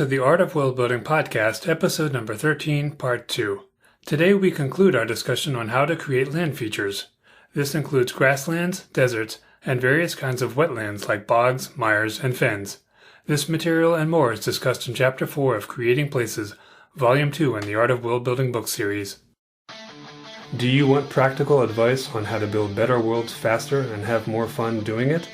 to the Art of World Building podcast, episode number 13, part 2. Today we conclude our discussion on how to create land features. This includes grasslands, deserts, and various kinds of wetlands like bogs, mires, and fens. This material and more is discussed in Chapter 4 of Creating Places, Volume 2 in the Art of World Building book series. Do you want practical advice on how to build better worlds faster and have more fun doing it?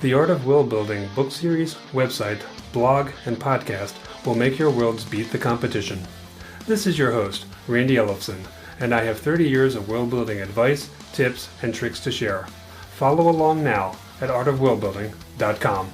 The Art of World Building book series, website, blog, and podcast will make your worlds beat the competition. This is your host, Randy Ellefson, and I have 30 years of world building advice, tips, and tricks to share. Follow along now at artofworldbuilding.com.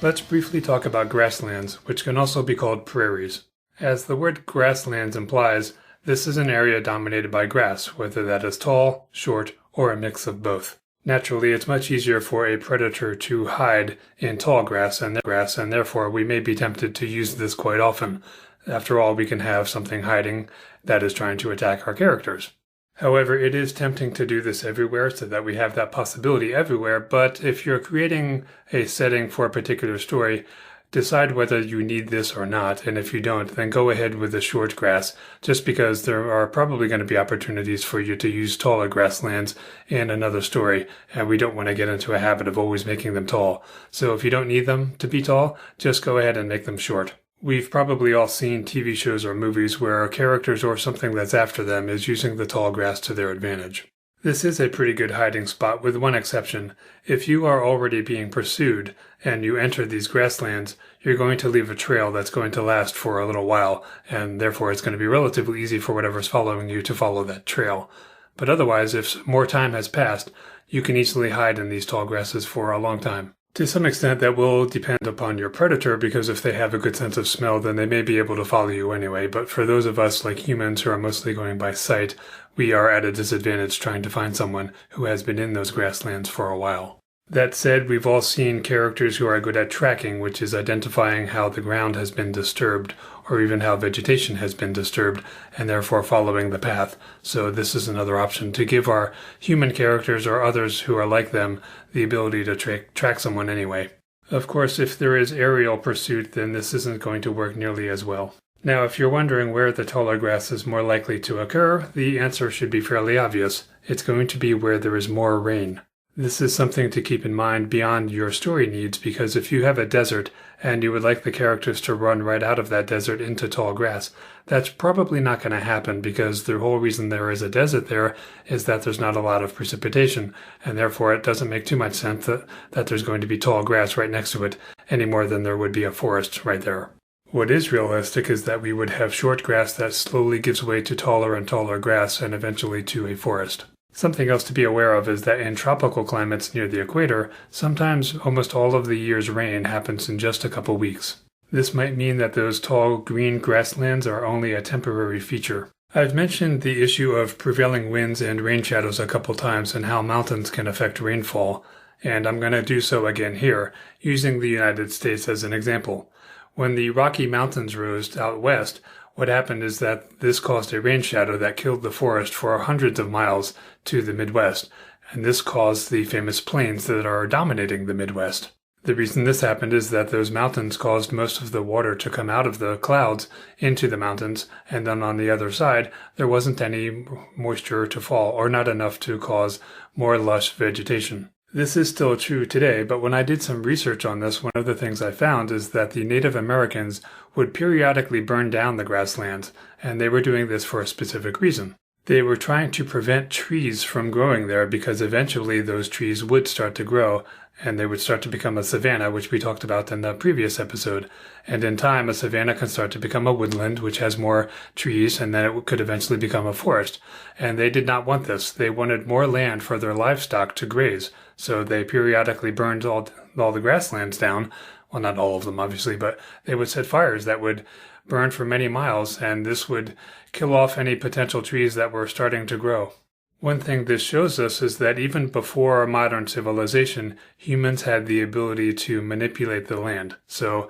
Let's briefly talk about grasslands, which can also be called prairies. As the word grasslands implies, this is an area dominated by grass, whether that is tall, short, or a mix of both. Naturally, it's much easier for a predator to hide in tall grass, and therefore we may be tempted to use this quite often. After all, we can have something hiding that is trying to attack our characters. However, it is tempting to do this everywhere so that we have that possibility everywhere, but if you're creating a setting for a particular story, decide whether you need this or not, and if you don't, then go ahead with the short grass, just because there are probably going to be opportunities for you to use taller grasslands in another story, and we don't want to get into a habit of always making them tall. So if you don't need them to be tall, just go ahead and make them short. We've probably all seen TV shows or movies where characters or something that's after them is using the tall grass to their advantage. This is a pretty good hiding spot with one exception. If you are already being pursued and you enter these grasslands, you're going to leave a trail that's going to last for a little while, and therefore it's going to be relatively easy for whatever's following you to follow that trail. But otherwise, if more time has passed, you can easily hide in these tall grasses for a long time. To some extent, that will depend upon your predator, because if they have a good sense of smell, then they may be able to follow you anyway. But for those of us like humans who are mostly going by sight, we are at a disadvantage trying to find someone who has been in those grasslands for a while. That said, we've all seen characters who are good at tracking, which is identifying how the ground has been disturbed, or even how vegetation has been disturbed, and therefore following the path. So this is another option to give our human characters or others who are like them the ability to track someone anyway. Of course, if there is aerial pursuit, then this isn't going to work nearly as well. Now, if you're wondering where the taller grass is more likely to occur, the answer should be fairly obvious. It's going to be where there is more rain. This is something to keep in mind beyond your story needs, because if you have a desert and you would like the characters to run right out of that desert into tall grass, that's probably not going to happen, because the whole reason there is a desert there is that there's not a lot of precipitation, and therefore it doesn't make too much sense that there's going to be tall grass right next to it any more than there would be a forest right there. What is realistic is that we would have short grass that slowly gives way to taller and taller grass and eventually to a forest. Something else to be aware of is that in tropical climates near the equator, sometimes almost all of the year's rain happens in just a couple weeks. This might mean that those tall green grasslands are only a temporary feature. I've mentioned the issue of prevailing winds and rain shadows a couple times and how mountains can affect rainfall, and I'm going to do so again here, using the United States as an example. When the Rocky Mountains rose out west, what happened is that this caused a rain shadow that killed the forest for hundreds of miles to the Midwest, and this caused the famous plains that are dominating the Midwest. The reason this happened is that those mountains caused most of the water to come out of the clouds into the mountains, and then on the other side, there wasn't any moisture to fall, or not enough to cause more lush vegetation. This is still true today, but when I did some research on this, one of the things I found is that the Native Americans would periodically burn down the grasslands, and they were doing this for a specific reason. They were trying to prevent trees from growing there, because eventually those trees would start to grow, and they would start to become a savanna, which we talked about in the previous episode. And in time, a savanna can start to become a woodland, which has more trees, and then it could eventually become a forest. And they did not want this. They wanted more land for their livestock to graze. So they periodically burned all the grasslands down. Well, not all of them, obviously, but they would set fires that would burn for many miles, and this would kill off any potential trees that were starting to grow. One thing this shows us is that even before modern civilization, humans had the ability to manipulate the land. So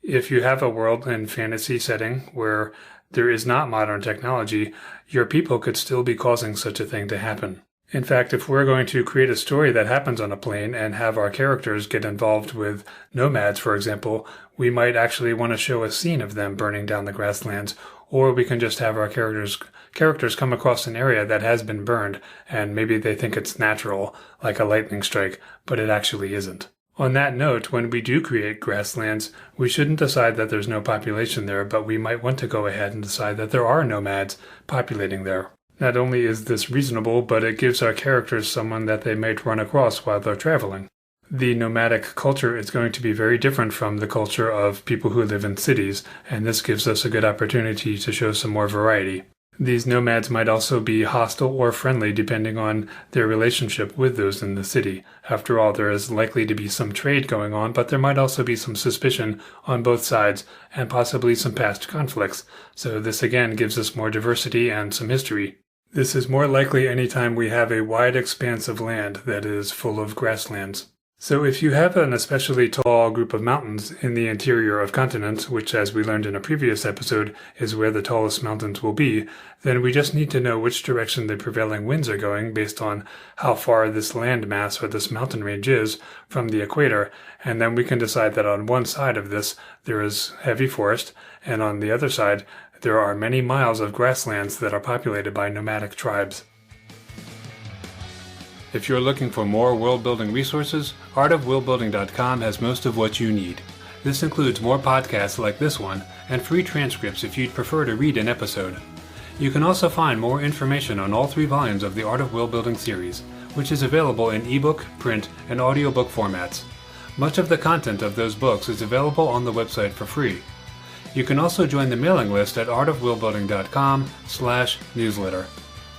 if you have a world and fantasy setting where there is not modern technology, your people could still be causing such a thing to happen. In fact, if we're going to create a story that happens on a plain and have our characters get involved with nomads, for example, we might actually want to show a scene of them burning down the grasslands, or we can just have our characters come across an area that has been burned, and maybe they think it's natural, like a lightning strike, but it actually isn't. On that note, when we do create grasslands, we shouldn't decide that there's no population there, but we might want to go ahead and decide that there are nomads populating there. Not only is this reasonable, but it gives our characters someone that they might run across while they're traveling. The nomadic culture is going to be very different from the culture of people who live in cities, and this gives us a good opportunity to show some more variety. These nomads might also be hostile or friendly depending on their relationship with those in the city. After all, there is likely to be some trade going on, but there might also be some suspicion on both sides and possibly some past conflicts. So this again gives us more diversity and some history. This is more likely anytime we have a wide expanse of land that is full of grasslands. So if you have an especially tall group of mountains in the interior of continents, which as we learned in a previous episode is where the tallest mountains will be, then we just need to know which direction the prevailing winds are going based on how far this land mass or this mountain range is from the equator, and then we can decide that on one side of this there is heavy forest, and on the other side there are many miles of grasslands that are populated by nomadic tribes. If you're looking for more world-building resources, artofworldbuilding.com has most of what you need. This includes more podcasts like this one, and free transcripts if you'd prefer to read an episode. You can also find more information on all 3 volumes of the Art of Worldbuilding series, which is available in ebook, print, and audiobook formats. Much of the content of those books is available on the website for free. You can also join the mailing list at artofworldbuilding.com/newsletter.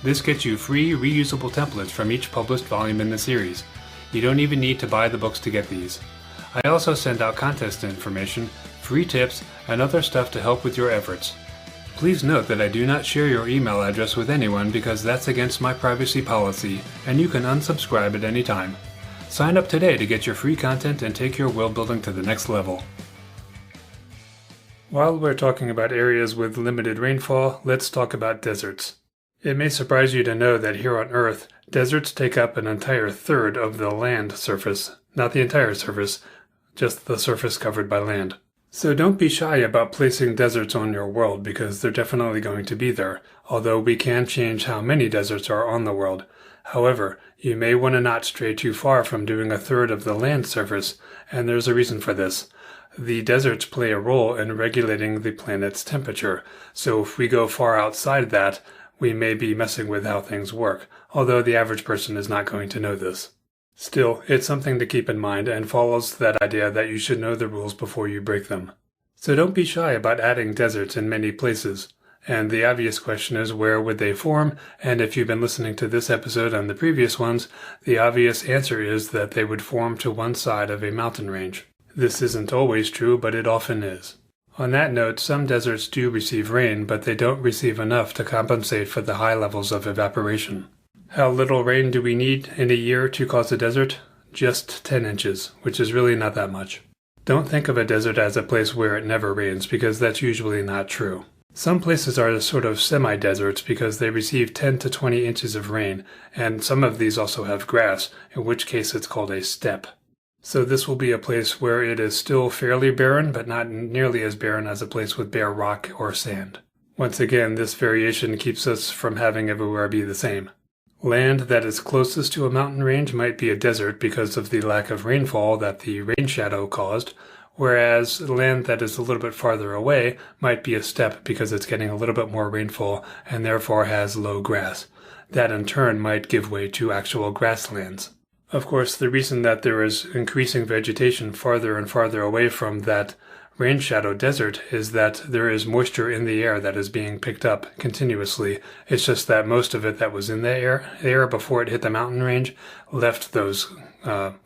This gets you free, reusable templates from each published volume in the series. You don't even need to buy the books to get these. I also send out contest information, free tips, and other stuff to help with your efforts. Please note that I do not share your email address with anyone because that's against my privacy policy, and you can unsubscribe at any time. Sign up today to get your free content and take your world building to the next level. While we're talking about areas with limited rainfall, let's talk about deserts. It may surprise you to know that here on Earth, deserts take up an entire third of the land surface. Not the entire surface, just the surface covered by land. So don't be shy about placing deserts on your world because they're definitely going to be there, although we can change how many deserts are on the world. However, you may want to not stray too far from doing a third of the land surface, and there's a reason for this. The deserts play a role in regulating the planet's temperature, so if we go far outside that, we may be messing with how things work, although the average person is not going to know this. Still, it's something to keep in mind and follows that idea that you should know the rules before you break them. So don't be shy about adding deserts in many places. And the obvious question is, where would they form? And if you've been listening to this episode and the previous ones, the obvious answer is that they would form to one side of a mountain range. This isn't always true, but it often is. On that note, some deserts do receive rain, but they don't receive enough to compensate for the high levels of evaporation. How little rain do we need in a year to cause a desert? Just 10 inches, which is really not that much. Don't think of a desert as a place where it never rains, because that's usually not true. Some places are sort of semi-deserts because they receive 10 to 20 inches of rain, and some of these also have grass, in which case it's called a steppe. So this will be a place where it is still fairly barren, but not nearly as barren as a place with bare rock or sand. Once again, this variation keeps us from having everywhere be the same. Land that is closest to a mountain range might be a desert because of the lack of rainfall that the rain shadow caused, whereas land that is a little bit farther away might be a steppe because it's getting a little bit more rainfall and therefore has low grass. That in turn might give way to actual grasslands. Of course, the reason that there is increasing vegetation farther and farther away from that rain shadow desert is that there is moisture in the air that is being picked up continuously. It's just that most of it that was in the air before it hit the mountain range left those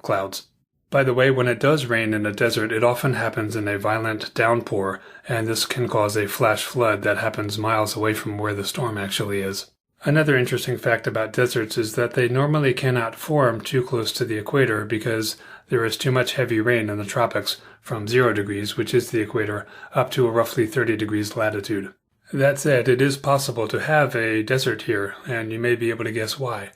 clouds. By the way, when it does rain in a desert, it often happens in a violent downpour, and this can cause a flash flood that happens miles away from where the storm actually is. Another interesting fact about deserts is that they normally cannot form too close to the equator because there is too much heavy rain in the tropics from 0 degrees, which is the equator, up to a roughly 30 degrees latitude. That said, it is possible to have a desert here, and you may be able to guess why.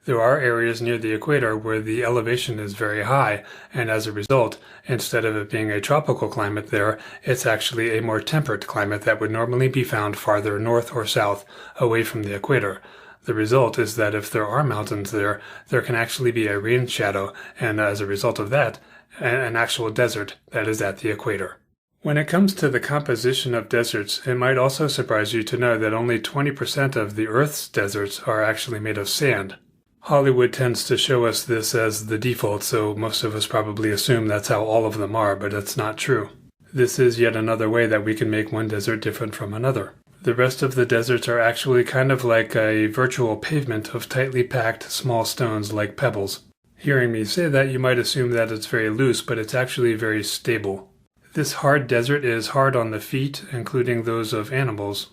There are areas near the equator where the elevation is very high, and as a result, instead of it being a tropical climate there, it's actually a more temperate climate that would normally be found farther north or south, away from the equator. The result is that if there are mountains there, there can actually be a rain shadow, and as a result of that, an actual desert that is at the equator. When it comes to the composition of deserts, it might also surprise you to know that only 20% of the Earth's deserts are actually made of sand. Hollywood tends to show us this as the default, so most of us probably assume that's how all of them are, but it's not true. This is yet another way that we can make one desert different from another. The rest of the deserts are actually kind of like a virtual pavement of tightly packed small stones like pebbles. Hearing me say that, you might assume that it's very loose, but it's actually very stable. This hard desert is hard on the feet, including those of animals.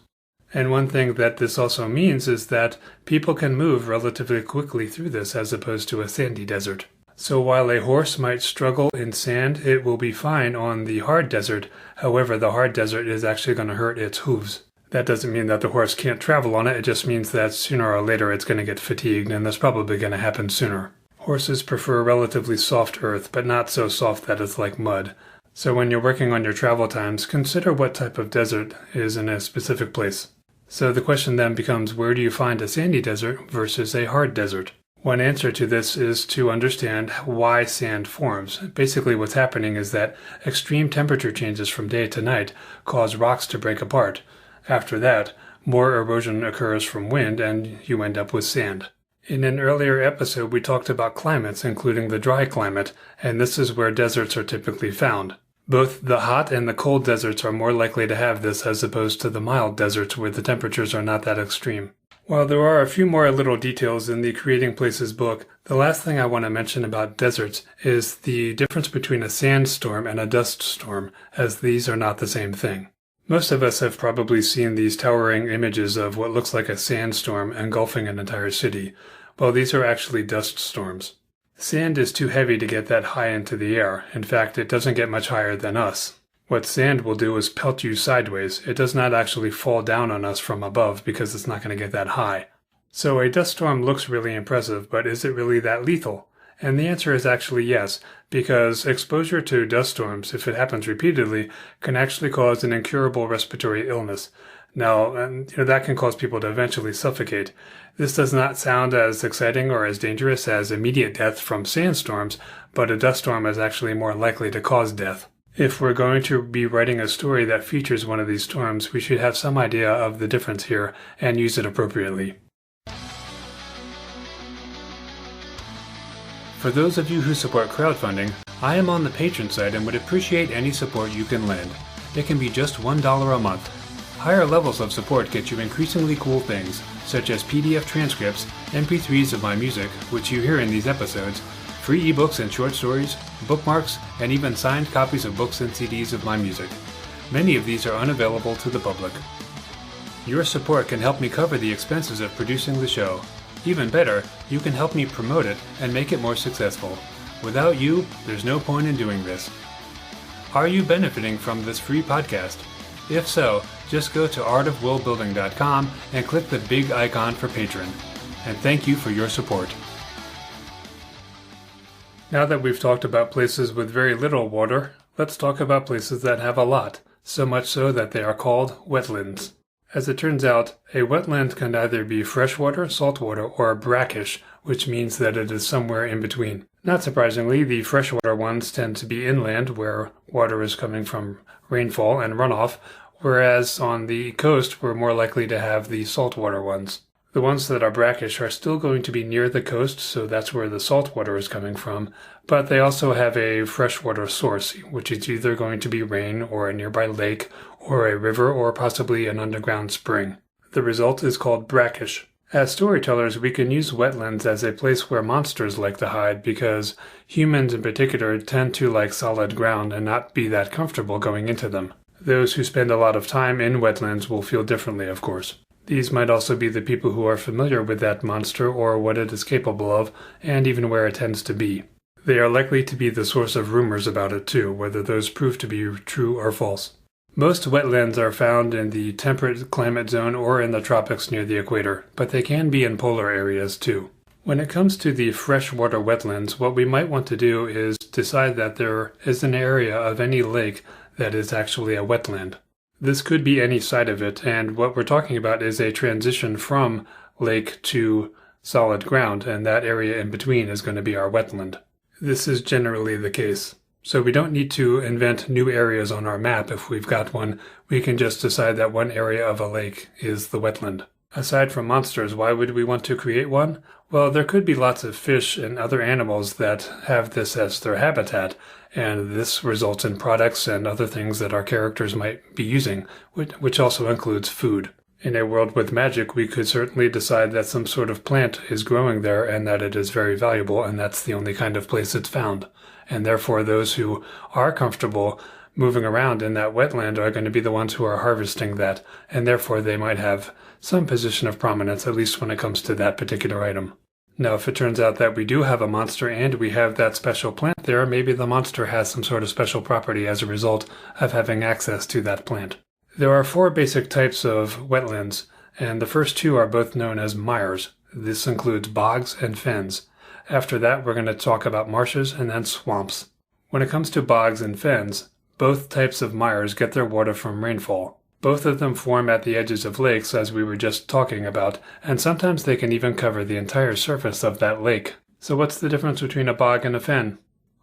And one thing that this also means is that people can move relatively quickly through this as opposed to a sandy desert. So while a horse might struggle in sand, it will be fine on the hard desert. However, the hard desert is actually going to hurt its hooves. That doesn't mean that the horse can't travel on it, it just means that sooner or later it's going to get fatigued, and that's probably going to happen sooner. Horses prefer relatively soft earth, but not so soft that it's like mud. So when you're working on your travel times, consider what type of desert is in a specific place. So the question then becomes, where do you find a sandy desert versus a hard desert? One answer to this is to understand why sand forms. Basically what's happening is that extreme temperature changes from day to night cause rocks to break apart. After that, more erosion occurs from wind and you end up with sand. In an earlier episode, we talked about climates, including the dry climate, and this is where deserts are typically found. Both the hot and the cold deserts are more likely to have this as opposed to the mild deserts where the temperatures are not that extreme. While there are a few more little details in the Creating Places book, the last thing I want to mention about deserts is the difference between a sandstorm and a dust storm, as these are not the same thing. Most of us have probably seen these towering images of what looks like a sandstorm engulfing an entire city. Well, these are actually dust storms. Sand is too heavy to get that high into the air. In fact, it doesn't get much higher than us. What sand will do is pelt you sideways. It does not actually fall down on us from above because it's not going to get that high. So a dust storm looks really impressive, but is it really that lethal? And the answer is actually yes, because exposure to dust storms, if it happens repeatedly, can actually cause an incurable respiratory illness. Now, that can cause people to eventually suffocate. This does not sound as exciting or as dangerous as immediate death from sandstorms, but a dust storm is actually more likely to cause death. If we're going to be writing a story that features one of these storms, we should have some idea of the difference here and use it appropriately. For those of you who support crowdfunding, I am on the Patreon site and would appreciate any support you can lend. It can be just $1 a month. Higher levels of support get you increasingly cool things, such as PDF transcripts, MP3s of my music, which you hear in these episodes, free ebooks and short stories, bookmarks, and even signed copies of books and CDs of my music. Many of these are unavailable to the public. Your support can help me cover the expenses of producing the show. Even better, you can help me promote it and make it more successful. Without you, there's no point in doing this. Are you benefiting from this free podcast? If so, just go to artofworldbuilding.com and click the big icon for Patreon. And thank you for your support. Now that we've talked about places with very little water, let's talk about places that have a lot, so much so that they are called wetlands. As it turns out, a wetland can either be freshwater, saltwater, or brackish, which means that it is somewhere in between. Not surprisingly, the freshwater ones tend to be inland, where water is coming from rainfall and runoff, whereas on the coast we're more likely to have the saltwater ones. The ones that are brackish are still going to be near the coast, so that's where the salt water is coming from, but they also have a freshwater source, which is either going to be rain or a nearby lake or a river or possibly an underground spring. The result is called brackish. As storytellers, we can use wetlands as a place where monsters like to hide because humans in particular tend to like solid ground and not be that comfortable going into them. Those who spend a lot of time in wetlands will feel differently, of course. These might also be the people who are familiar with that monster or what it is capable of, and even where it tends to be. They are likely to be the source of rumors about it too, whether those prove to be true or false. Most wetlands are found in the temperate climate zone or in the tropics near the equator, but they can be in polar areas too. When it comes to the freshwater wetlands, what we might want to do is decide that there is an area of any lake that is actually a wetland. This could be any side of it, and what we're talking about is a transition from lake to solid ground, and that area in between is going to be our wetland. This is generally the case. So we don't need to invent new areas on our map if we've got one. We can just decide that one area of a lake is the wetland. Aside from monsters, why would we want to create one? Well, there could be lots of fish and other animals that have this as their habitat, and this results in products and other things that our characters might be using, which also includes food. In a world with magic, we could certainly decide that some sort of plant is growing there and that it is very valuable, and that's the only kind of place it's found. And therefore, those who are comfortable moving around in that wetland are going to be the ones who are harvesting that, and therefore they might have some position of prominence, at least when it comes to that particular item. Now, if it turns out that we do have a monster and we have that special plant there, maybe the monster has some sort of special property as a result of having access to that plant. There are 4 basic types of wetlands, and the first 2 are both known as mires. This includes bogs and fens. After that, we're going to talk about marshes and then swamps. When it comes to bogs and fens, both types of mires get their water from rainfall. Both of them form at the edges of lakes, as we were just talking about, and sometimes they can even cover the entire surface of that lake. So what's the difference between a bog and a fen?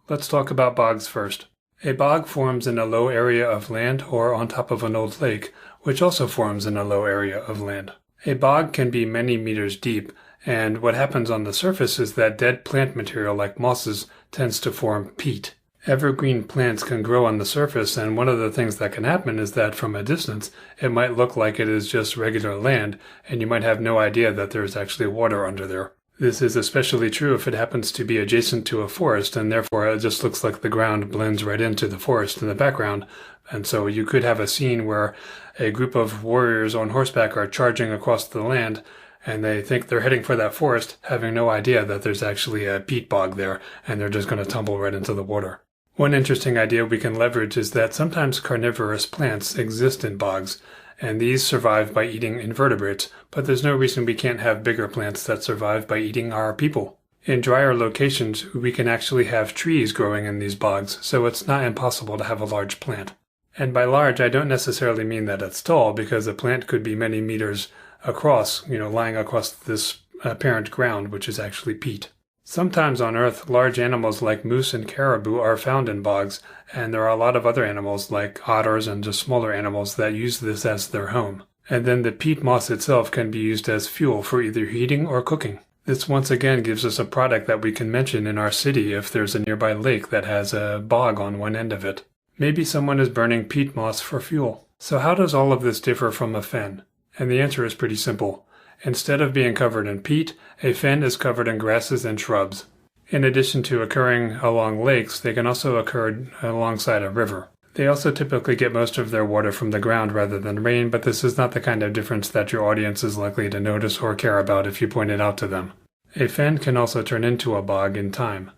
Let's talk about bogs first. A bog forms in a low area of land or on top of an old lake, which also forms in a low area of land. A bog can be many meters deep, and what happens on the surface is that dead plant material like mosses tends to form peat. Evergreen plants can grow on the surface, and one of the things that can happen is that from a distance, it might look like it is just regular land, and you might have no idea that there is actually water under there. This is especially true if it happens to be adjacent to a forest, and therefore it just looks like the ground blends right into the forest in the background. And so you could have a scene where a group of warriors on horseback are charging across the land, and they think they're heading for that forest, having no idea that there's actually a peat bog there, and they're just going to tumble right into the water. One interesting idea we can leverage is that sometimes carnivorous plants exist in bogs, and these survive by eating invertebrates, but there's no reason we can't have bigger plants that survive by eating our people. In drier locations, we can actually have trees growing in these bogs, so it's not impossible to have a large plant. And by large, I don't necessarily mean that it's tall, because a plant could be many meters across, lying across this apparent ground, which is actually peat. Sometimes on Earth, large animals like moose and caribou are found in bogs, and there are a lot of other animals like otters and just smaller animals that use this as their home. And then the peat moss itself can be used as fuel for either heating or cooking. This once again gives us a product that we can mention in our city if there's a nearby lake that has a bog on one end of it. Maybe someone is burning peat moss for fuel. So how does all of this differ from a fen? And the answer is pretty simple. Instead of being covered in peat, a fen is covered in grasses and shrubs. In addition to occurring along lakes, they can also occur alongside a river. They also typically get most of their water from the ground rather than rain, but this is not the kind of difference that your audience is likely to notice or care about if you point it out to them. A fen can also turn into a bog in time.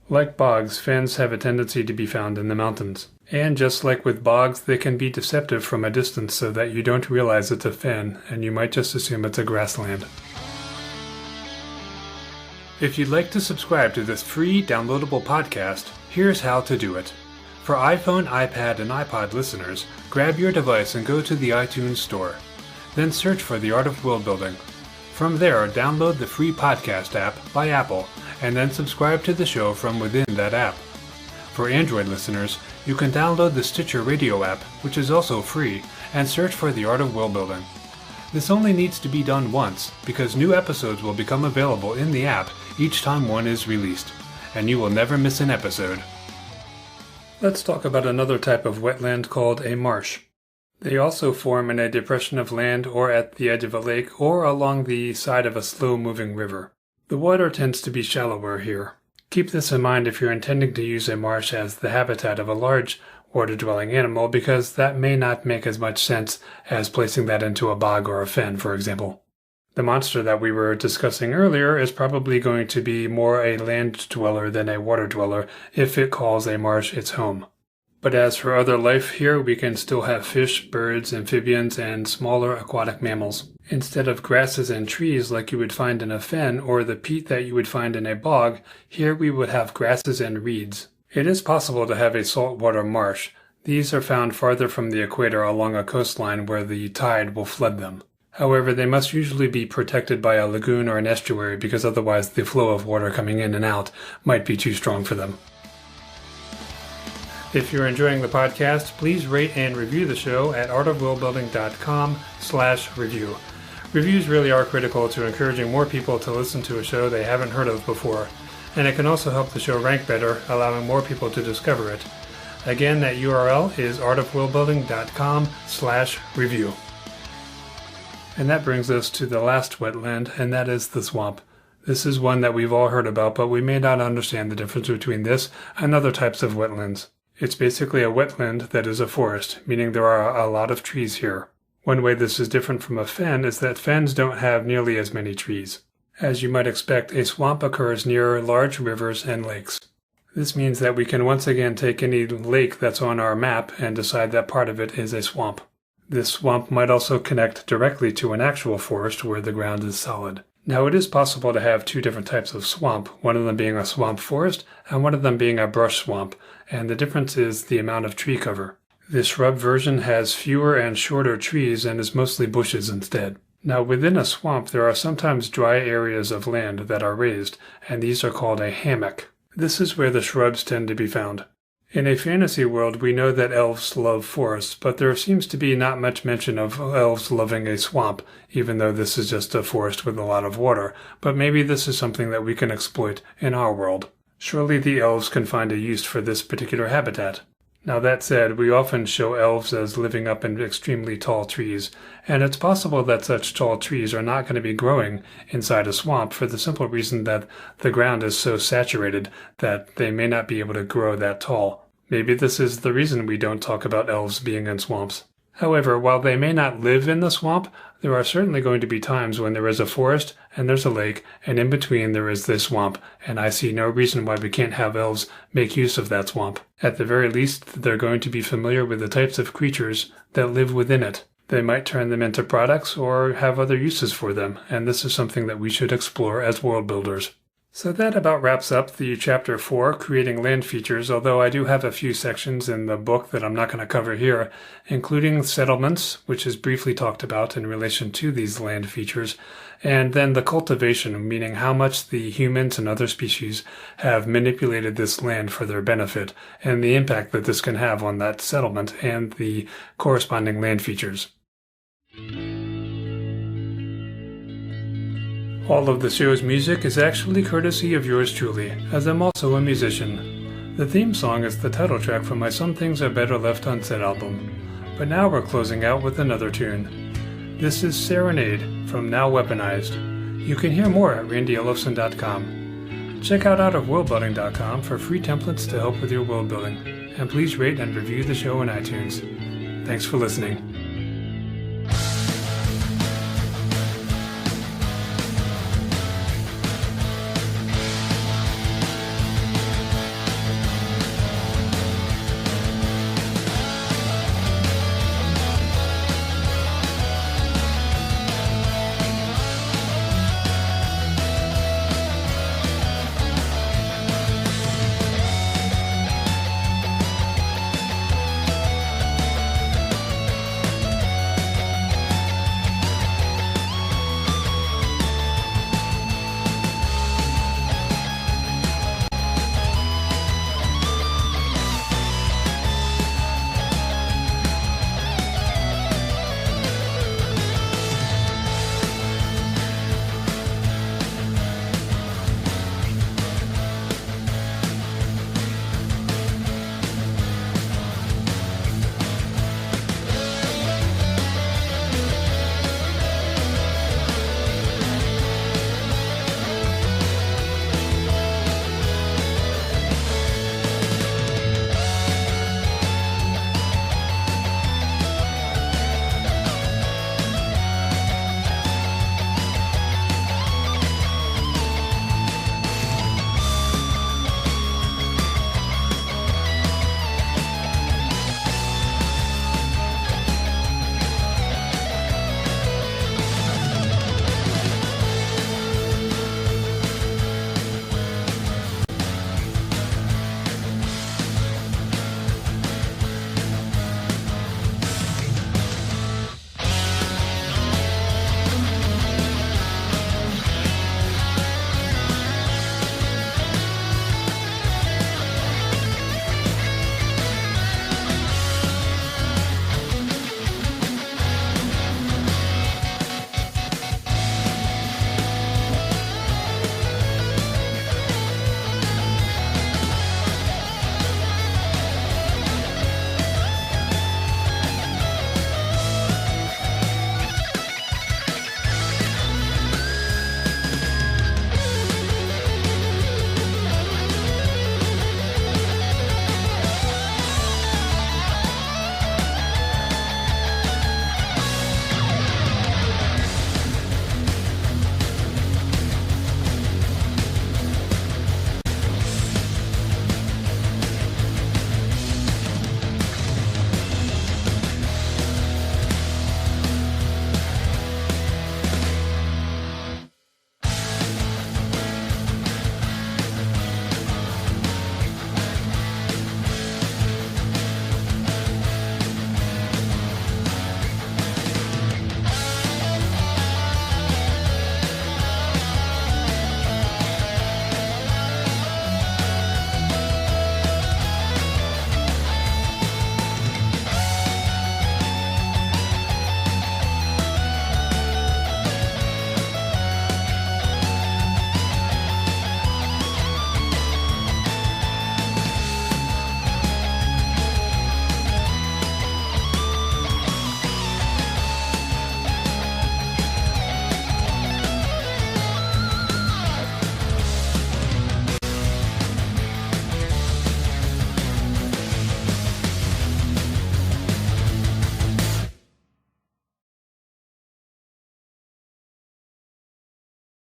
Like bogs, fens have a tendency to be found in the mountains. And just like with bogs, they can be deceptive from a distance so that you don't realize it's a fen, and you might just assume it's a grassland. If you'd like to subscribe to this free downloadable podcast, here's how to do it. For iPhone, iPad, and iPod listeners, grab your device and go to the iTunes Store. Then search for The Art of Worldbuilding. From there, download the free podcast app by Apple, and then subscribe to the show from within that app. For Android listeners, you can download the Stitcher Radio app, which is also free, and search for The Art of Worldbuilding. This only needs to be done once, because new episodes will become available in the app each time one is released, and you will never miss an episode. Let's talk about another type of wetland called a marsh. They also form in a depression of land or at the edge of a lake or along the side of a slow-moving river. The water tends to be shallower here. Keep this in mind if you're intending to use a marsh as the habitat of a large water-dwelling animal, because that may not make as much sense as placing that into a bog or a fen, for example. The monster that we were discussing earlier is probably going to be more a land dweller than a water dweller if it calls a marsh its home. But as for other life here, we can still have fish, birds, amphibians, and smaller aquatic mammals. Instead of grasses and trees like you would find in a fen or the peat that you would find in a bog, here we would have grasses and reeds. It is possible to have a saltwater marsh. These are found farther from the equator along a coastline where the tide will flood them. However, they must usually be protected by a lagoon or an estuary because otherwise the flow of water coming in and out might be too strong for them. If you're enjoying the podcast, please rate and review the show at artofworldbuilding.com/review. Reviews really are critical to encouraging more people to listen to a show they haven't heard of before, and it can also help the show rank better, allowing more people to discover it. Again, that URL is artofworldbuilding.com/review. And that brings us to the last wetland, and that is the swamp. This is one that we've all heard about, but we may not understand the difference between this and other types of wetlands. It's basically a wetland that is a forest, meaning there are a lot of trees here. One way this is different from a fen is that fens don't have nearly as many trees. As you might expect, a swamp occurs near large rivers and lakes. This means that we can once again take any lake that's on our map and decide that part of it is a swamp. This swamp might also connect directly to an actual forest where the ground is solid. Now, it is possible to have two different types of swamp, one of them being a swamp forest and one of them being a brush swamp, and the difference is the amount of tree cover. The shrub version has fewer and shorter trees and is mostly bushes instead. Now, within a swamp, there are sometimes dry areas of land that are raised, and these are called a hammock. This is where the shrubs tend to be found. In a fantasy world, we know that elves love forests, but there seems to be not much mention of elves loving a swamp, even though this is just a forest with a lot of water. But maybe this is something that we can exploit in our world. Surely the elves can find a use for this particular habitat. Now that said, we often show elves as living up in extremely tall trees, and it's possible that such tall trees are not going to be growing inside a swamp for the simple reason that the ground is so saturated that they may not be able to grow that tall. Maybe this is the reason we don't talk about elves being in swamps. However, while they may not live in the swamp, there are certainly going to be times when there is a forest and there's a lake, and in between there is this swamp, and I see no reason why we can't have elves make use of that swamp. At the very least, they're going to be familiar with the types of creatures that live within it. They might turn them into products or have other uses for them, and this is something that we should explore as world builders. So that about wraps up the Chapter 4, Creating Land Features, although I do have a few sections in the book that I'm not going to cover here, including settlements, which is briefly talked about in relation to these land features, and then the cultivation, meaning how much the humans and other species have manipulated this land for their benefit, and the impact that this can have on that settlement and the corresponding land features. All of the show's music is actually courtesy of yours truly, as I'm also a musician. The theme song is the title track from my Some Things Are Better Left Unsaid album. But now we're closing out with another tune. This is Serenade from Now Weaponized. You can hear more at randyellefson.com. Check out outofworldbuilding.com for free templates to help with your world building. And please rate and review the show on iTunes. Thanks for listening.